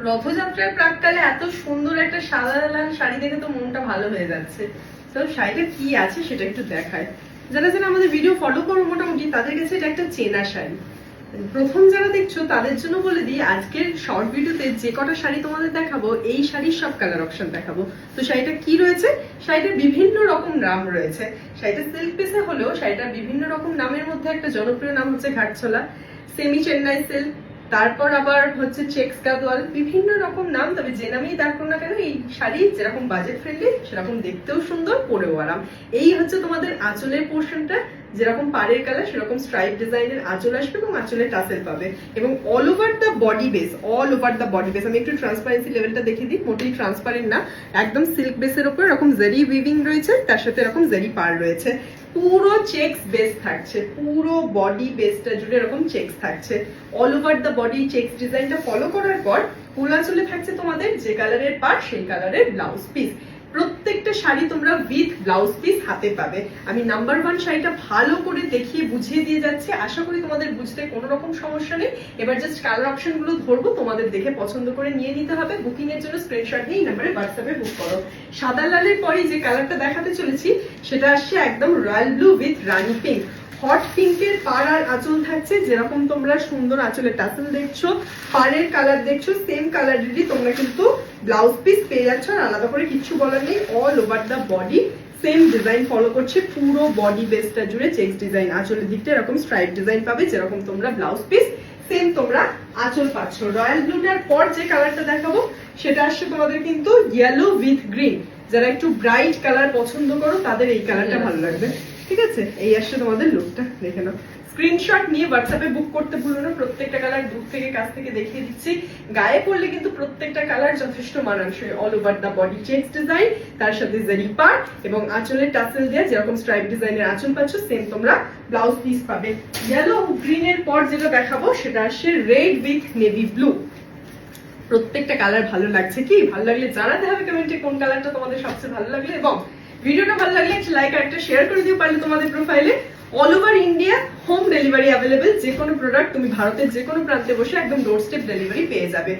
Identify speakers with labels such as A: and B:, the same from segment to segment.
A: রথযাত্রার প্রাককালে এত সুন্দর একটা সাদা লাল শাড়ি দেখে তো মনটা ভালো হয়ে যাচ্ছে। তো শাড়িটা কি আছে সেটা একটু দেখায়। যারা যারা আমাদের ভিডিও ফলো করো মোটামুটি তাদের কাছে এটা একটা চেনা শাড়ি। প্রথম যারা দেখছো তাদের জন্য বলে দিই, আজকের শর্ট ভিডিওতে যে কটা শাড়ি তোমাদের দেখাবো এই শাড়ির সব কালার অপশন দেখাবো। তো শাড়িটা কি রয়েছে, শাড়িটার বিভিন্ন রকম নাম রয়েছে। শাড়িটা সিল্ক বেসে হলেও শাড়িটার বিভিন্ন রকম নামের মধ্যে একটা জনপ্রিয় নাম হচ্ছে ঘাটছলা, সেমি চেন্নাই সিল্ক, তারপর আবার হচ্ছে চেক্স গাদোয়াল, বিভিন্ন রকম নাম। তবে যে নামেই দেখো না কেন এই শাড়ি যেরকম বাজেট ফ্রেন্ডলি সেরকম দেখতেও সুন্দর, পরেও আরাম। এই হচ্ছে তোমাদের আঁচলের পোর্শনটা, যেরকম পাড়ের কালার সেরকম স্ট্রাইপ ডিজাইনের আঁচল আসবে এবং আঁচলের টাসেল পাবে। এবং all over the body base, all over the body base, আমি একটু ট্রান্সপারেন্সি লেভেলটা দেখে দিই। মোটেই ট্রান্সপারেন্ট না, একদম সিল্ক বেসের উপর এরকম জেরি উইভিং রয়েছে, তার সাথে এরকম জেরি পার রয়েছে। পুরো চেক্স বেস থাকছে, পুরো বডি বেসটা জুড়ে এরকম চেক্স থাকছে। All over the body checks ডিজাইনটা ফলো করার পর ফুল আঁচলে থাকছে তোমাদের যে কালারের পার সেই কালারের ব্লাউজ পিস। প্রত্যেকটা শাড়ি তোমরা উইথ ব্লাউজ পিস হাতে পাবে। আমি নাম্বার 1 শাড়িটা ভালো করে দেখিয়ে বুঝিয়ে দিয়ে যাচ্ছি, আশা করি তোমাদের বুঝতে কোনো রকম সমস্যা নেই। এবার জাস্ট কালার অপশন গুলো ধরবো, তোমাদের দেখে পছন্দ করে নিয়ে নিতে হবে। বুকিং এর জন্য স্ক্রিনশট নিয়ে নাম্বারে হোয়াটসঅ্যাপে বুক করো। সাদা লালের পরে যে কালারটা দেখাতে চলেছি সেটা আসছে একদম royal blue with rani pink. Hot পিঙ্কের পাড় আর আঁচল থাকছে, যেরকম তোমরা সুন্দর আঁচলের টাসেল দেখছো, পাড়ের কালার দেখছো, সেম কালারেরই তোমরা কিন্তু ব্লাউজ পিস পেয়ে যাচ্ছ। আর আলাদা করে কিছু বলার নেই, all over the body same design follow করছে। পুরো বডি বেসটা জুড়ে চেক্স ডিজাইন, আঁচলের দিকটা এরকম স্ট্রাইপ ডিজাইন পাবে, যেরকম তোমরা ব্লাউজ পিস সেম তোমরা আঁচল পাচ্ছ। রয়্যাল ব্লুটার পর যে কালারটা দেখাবো সেটা আসছে তোমাদের কিন্তু ইয়েলো উইথ গ্রিন। যারা একটু ব্রাইট কালার পছন্দ করো তাদের এই কালারটা ভালো লাগবে। ঠিক আছে, এই আসছে তোমাদের লুকটা, দেখে নাও। স্ক্রিনশট নিয়ে হোয়াটসঅ্যাপে বুক করতে ভুলো না। প্রত্যেকটা কালার দূর থেকে কাছ থেকে দেখিয়ে দিচ্ছি, গায়ে পড়লে কিন্তু প্রত্যেকটা কালার যথেষ্ট মানানসই। All over the body checks design, তার সাথে জেরি পার এবং আঁচলের টাসেল দেওয়া, যেরকম স্ট্রাইপ ডিজাইনের আঁচল পাচ্ছ সেম তোমরা ব্লাউজ পিস পাবে। ইয়েলো গ্রিনের পর যেটা দেখাবো সেটা আসছে রেড উইথ নেভি ব্লু। প্রত্যেকটা কালার ভালো লাগছে কি? ভালো লাগলে জানাতে হবে কমেন্টে কোন কালারটা তোমাদের সবচেয়ে ভালো লাগলো, এবং ভিডিওটা ভালো লাগলে একটা লাইক আর একটা শেয়ার করে দিও পারলে তোমাদের প্রোফাইলে। All over India home delivery available. যে কোনো প্রোডাক্ট তুমি ভারতের যে কোনো প্রান্তে বসে একদম ডোর স্টেপ ডেলিভারি পেয়ে যাবে।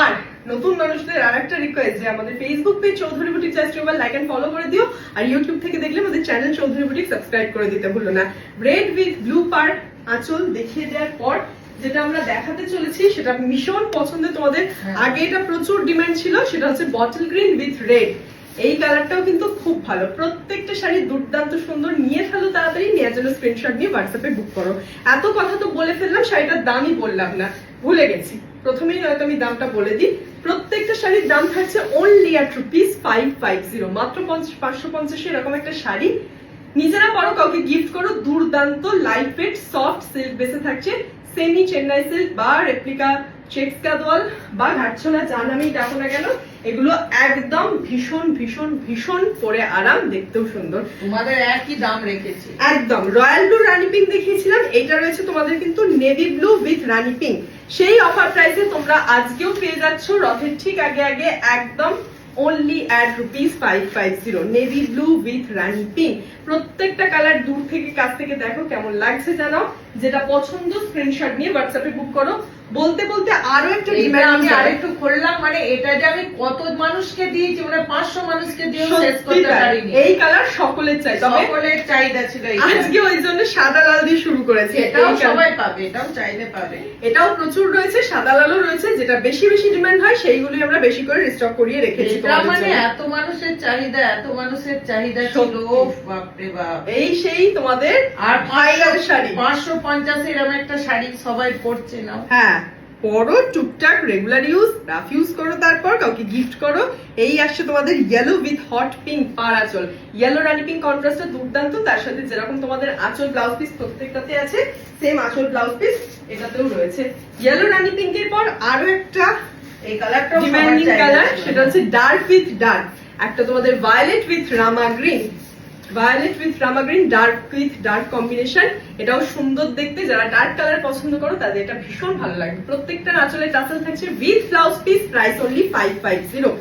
A: আর নতুন মানুষদের আর একটা রিকোয়েস্ট, যে আমাদের Facebook page Chowdhury boutique just like and follow করে দিও। আর ইউটিউব থেকে দেখলে আমাদের চ্যানেল চৌধুরী বুটিক সাবস্ক্রাইব করে দিতে ভুলো না। রেড উইথ ব্লু পার আঁচল দেখিয়ে দেওয়ার পর যেটা আমরা দেখাতে চলেছি সেটা ভীষণ পছন্দের তোমাদের। আগে এটা প্রচুর ডিমান্ড ছিল, সেটা হচ্ছে বটল গ্রিন উইথ রেড। এই কালারটাও কিন্তু খুব ভালো, প্রত্যেকটা শাড়ি দুর্দান্ত সুন্দর। নিয়ে ফেলো তাড়াতাড়ি, নেওয়ার জন্য স্ক্রিনশট নিয়ে হোয়াটসঅ্যাপে বুক করো। এত কথা তো বলে ফেললাম, শাড়িটার দামই বললাম না, ভুলে গেছি। প্রথমেই হয়তো আমি দামটা বলে দিই। প্রত্যেকটা শাড়ির দাম থাকছে অনলি at ₹550, মাত্র 550 এরকম একটা শাড়ি নিজেরা পরো, কাউকে গিফট করো। দুর্দান্ত লাইট ওয়েট সফট সিল্ক বেসে থাকছে, সেমি চেন্নাই সিল্ক বা রেপ্লিকা চেক্স গাদোয়াল বা ঘাটছলা যা নামেই ডাকো না কেন, এগুলো একদম ভীষণ ভীষণ ভীষণ পরে আরাম, দেখতেও সুন্দর।
B: তোমাদের একই দাম রেখেছি
A: একদম। রয়্যাল ব্লু রানি পিঙ্ক দেখিয়েছিলাম, এটা রয়েছে তোমাদের কিন্তু navy blue with rani pink. সেই অফার প্রাইসে তোমরা আজকেও পেয়ে যাচ্ছ রথের ঠিক আগে আগে একদম only at ₹550 navy blue with rani pink. প্রত্যেকটা কালার দূর থেকে কাছ থেকে দেখো কেমন লাগছে জানাও। যেটা পছন্দ স্ক্রিনশট নিয়ে হোয়াটসঅ্যাপে বুক করো। বলতে বলতে আরো একটা ডিমান্ড
B: আমি আরেকটু খুললাম, মানে এটা যে আমি কত মানুষকে দিয়েছি, মানে 500 মানুষকে দিয়ে শেষ করতে পারিনি।
A: এই কালার সকলের চাই,
B: সকলের চাহিদা ছিল।
A: আজকে ওই জন্য সাদা লাল দিয়ে শুরু করেছি।
B: এটাও সবাই পাবে, এটাও চাইলে পাবে।
A: এটাও প্রচুর রয়েছে, সাদা লালও রয়েছে। যেটা বেশি বেশি ডিমান্ড হয় সেইগুলোই আমরা বেশি করে রিস্টক করিয়ে রেখেছি।
B: এটা মানে এত মানুষের চাহিদা, এত মানুষের চাহিদা ছিল, বাপরে বাপ।
A: এই সেই তোমাদের
B: আর
A: ভাইরাল শাড়ি
B: 550 এরকম একটা শাড়ি সবাই পরছে না।
A: হ্যাঁ, পরো টুকটাক, রেগুলার ইউজ, রাফ ইউজ করো, তারপর কাউকে গিফট করো। এই আসছে তোমাদের ইয়েলো উইথ হট পিঙ্ক পার আঁচল। ইয়েলো রানি পিঙ্ক কন্ট্রাস্টটা দুর্দান্ত, তার সাথে যেরকম তোমাদের আঁচল ব্লাউজ পিস প্রত্যেকটাতে আছে সেম আঁচল ব্লাউজ পিস এটাতেও রয়েছে। ইয়েলো রানি পিঙ্কের পর আরো একটা
B: এই কালারটা
A: ডিমান্ডিং কালার, সেটা হচ্ছে ডার্ক উইথ ডার্ক। একটা তোমাদের violet with rama green, violet with rama green, dark with dark combination. এটাও সুন্দর দেখতে, যারা ডার্ক কালার পছন্দ করো তাদের এটা ভীষণ ভালো লাগবে। প্রত্যেকটা আঁচলে টাসেল থাকছে with blouse piece, price only 550।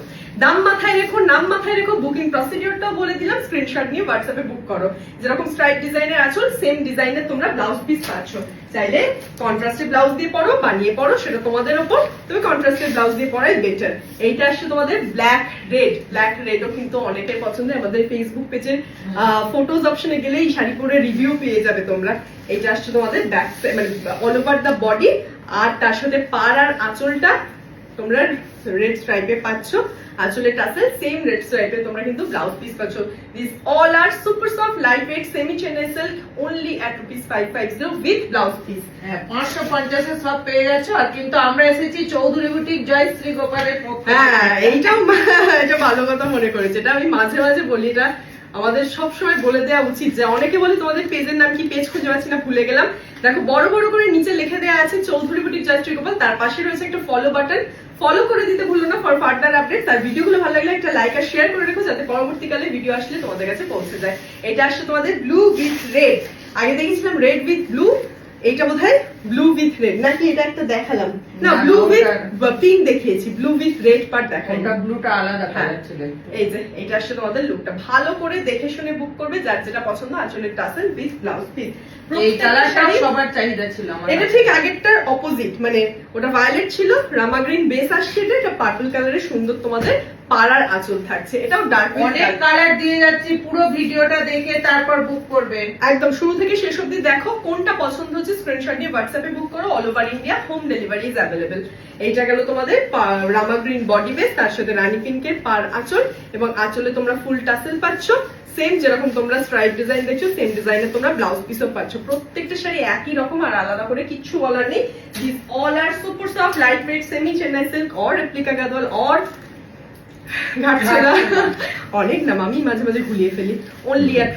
A: দাম মাথায় রেখো, নাম মাথায় রেখো, বুকিং প্রসিডিওরটাও বলে দিলাম, স্ক্রিনশট নিয়ে হোয়াটসঅ্যাপে বুক করো। যেরকম স্ট্রাইপ ডিজাইনের আঁচল, সেম ডিজাইনের তোমরা ব্লাউজ পিস পাচ্ছ। চাইলে কন্ট্রাস্টেড ব্লাউজ দিয়ে পরো, বানিয়ে পরো, সেটা তোমাদের ওপর, তবে কন্ট্রাস্টেড ব্লাউজ দিয়ে পরাই বেটার। এইটা আসছে তোমাদের ব্ল্যাক রেড, ব্ল্যাক রেডও কিন্তু অনেকের পছন্দ। আমাদের ফেসবুক পেজের ফটোজ অপশনে গেলে এই শাড়ি পরে রিভিউ পেয়ে যাবে তোমরা। এইটা আসছে তোমাদের ব্যাক মানে অল ওভার দ্য বডি, আর তার সাথে পার আর আঁচলটা তোমরা রেড স্ট্রাইপে পাচ্ছ। আঁচলে টাসেল সেম রেড স্ট্রাইপে তোমরা কিন্তু ব্লাউজ পিস পাচ্ছ। This all are super soft lightweight semi Chennai silk only at ₹550 with blouse piece.
B: হ্যাঁ 550 এ সব পেয়ে যাচ্ছ। আর কিন্তু আমরা এসেছি চৌধুরী বুটিক জয়শ্রী গোপালের পক্ষে।
A: হ্যাঁ এইটাও এটা ভালো কথা মনে করেছে, এটা আমি মাঝে মাঝে বলি, এটা আমাদের সব সময় বলে দেওয়া উচিত। যে অনেকে বলে তোমাদের পেজের নাম কি, পেজ খুঁজে পাচ্ছি না, ভুলে গেলাম। দেখো বড় বড় করে নিচে লিখে দেওয়া আছে চৌধুরী বুটিক জয়শ্রী গোপাল, তার পাশে রয়েছে একটা ফলো বাটন, ফলো করে দিতে ভুলো না ফর ফার্দার আপডেট। আর ভিডিওগুলো ভালো লাগলে একটা লাইক আর শেয়ার করে রেখো, যাতে পরবর্তীকালে ভিডিও আসলে তোমাদের কাছে পৌঁছে যায়। এটা আসছে তোমাদের ব্লু উইথ রেড, আগে দেখেছিলাম রেড উইথ ব্লু, এইটা বোধহয় ব্লু উইথ রেড নাকি, এটা একটা দেখালাম না, ব্লু উইথ পিঙ্ক দেখিয়েছি, ব্লু উইথ রেড পার্ট দেখাই।
B: ওটা ব্লুটা আলাদা যাচ্ছে দেখতে।
A: এই যে এটা আসলে তোমাদের লুকটা ভালো করে দেখে শুনে বুক করবে, যার যেটা পছন্দ। আসলে টাসেল উইথ ব্লাউজ পিস,
B: এই কালারটা সবার চাহিদা ছিল আমার।
A: এটা ঠিক আগেরটার অপোজিট, মানে ওটা ভায়োলেট ছিল, রামা গ্রিন বেস আসছে, এটা পার্পল কালারের সুন্দর তোমাদের পাড়ার আঁচল থাকছে। এটাও ডার্ক,
B: অনেক কালার দিয়ে যাচ্ছি, পুরো ভিডিওটা দেখে তারপর বুক করবে।
A: একদম শুরু থেকে শেষ অবধি দেখো, কোনটা পছন্দ হচ্ছে স্ক্রিনশট নিয়ে হোয়াটসঅ্যাপে বুক করো। All over India home delivery is available. এইটা গেল তোমাদের রামা গ্রিন বডি বেস, তার সাথে রানী পিঙ্কের পার আঁচল, এবং আঁচলে তোমরা ফুল টাসেল পাচ্ছ। সেম যেরকম তোমরা স্ট্রাইপ ডিজাইন দেখছো, সেম ডিজাইনে তোমরা ব্লাউজ পিসও পাচ্ছ। প্রত্যেকটা শাড়ি একই রকম, আর আলাদা করে কিচ্ছু বলার নেই। This all are super soft lightweight semi Chennai silk or replica Gadwal or ঘাটছড়া, অনেক নাম আমি মাঝে মাঝে ভুলিয়ে ফেলি। Only at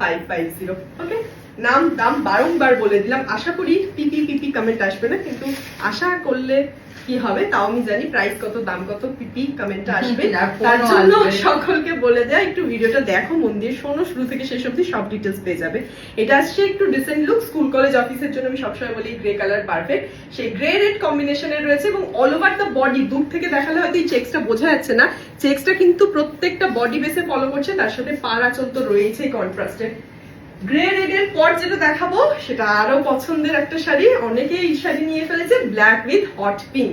A: ₹550। ওকে, নাম দাম বারংবার বলে দিলাম। আশা করি পিপি পিপি কমেন্ট আসবে না, কিন্তু আশা করলে কি হবে তাও আমি জানি। প্রাইস কত, দাম কত, পিপি কমেন্ট আসবে, তার জন্য সকলকে বলে দেয়া। একটু ভিডিওটা দেখো, মন দিয়ে শোনো, শুরু থেকে শেষ অবধি সব ডিটেলস পেয়ে যাবে। এটা আসছে একটু ডিসেন্ট লুক, স্কুল কলেজ অফিসের জন্য আমি সবসময় বলি গ্রে কালার পারফেক্ট। সেই গ্রে রেড কম্বিনেশনের রয়েছে, এবং অল ওভার দ্য বডি, দূর থেকে দেখালে হয়তো এই চেক্সটা বোঝা যাচ্ছে না, চেক্সটা কিন্তু প্রত্যেকটা বডি বেসে ফলো করছে। তার সাথে পার আঁচল তো রয়েছেই কন্ট্রাস্টে। গ্রে রেড এর পর যেটা দেখাবো সেটা আরো পছন্দের একটা শাড়ি, অনেকে এই শাড়ি নিয়ে ফেলেছে, ব্ল্যাক উইথ হট পিঙ্ক।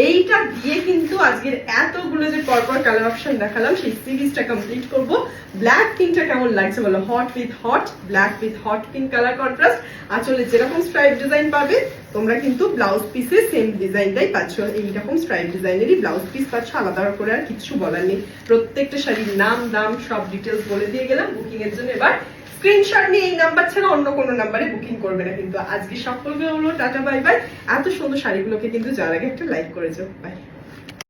A: এইটা দিয়ে কিন্তু আজকের এতগুলো যে পরপর কালার অপশন দেখালাম সেই সিরিজটা কমপ্লিট করব। ব্ল্যাক পিঙ্কটা কেমন লাগছে বলো? Hot with hot, black with hot pink colour contrast. আসলে যেরকম স্ট্রাইপ ডিজাইন পাবে তোমরা কিন্তু ব্লাউজ পিসে সেম ডিজাইনটাই পাচ্ছ, এইরকম স্ট্রাইপ ডিজাইনেরই ব্লাউজ পিস পাচ্ছ, আলাদা করে আর কিছু বলার নেই। প্রত্যেকটা শাড়ির নাম, দাম সব ডিটেলস বলে দিয়ে গেলাম। বুকিং এর জন্য এবার স্ক্রিনশট নিয়ে এই নাম্বার ছাড়া অন্য কোনো নাম্বারে বুকিং করবে না। কিন্তু আজকে সকলকে হলো টাটা বাই বাই। এত সুন্দর শাড়িগুলোকে কিন্তু যার আগে একটা লাইক করে যাও। বাই।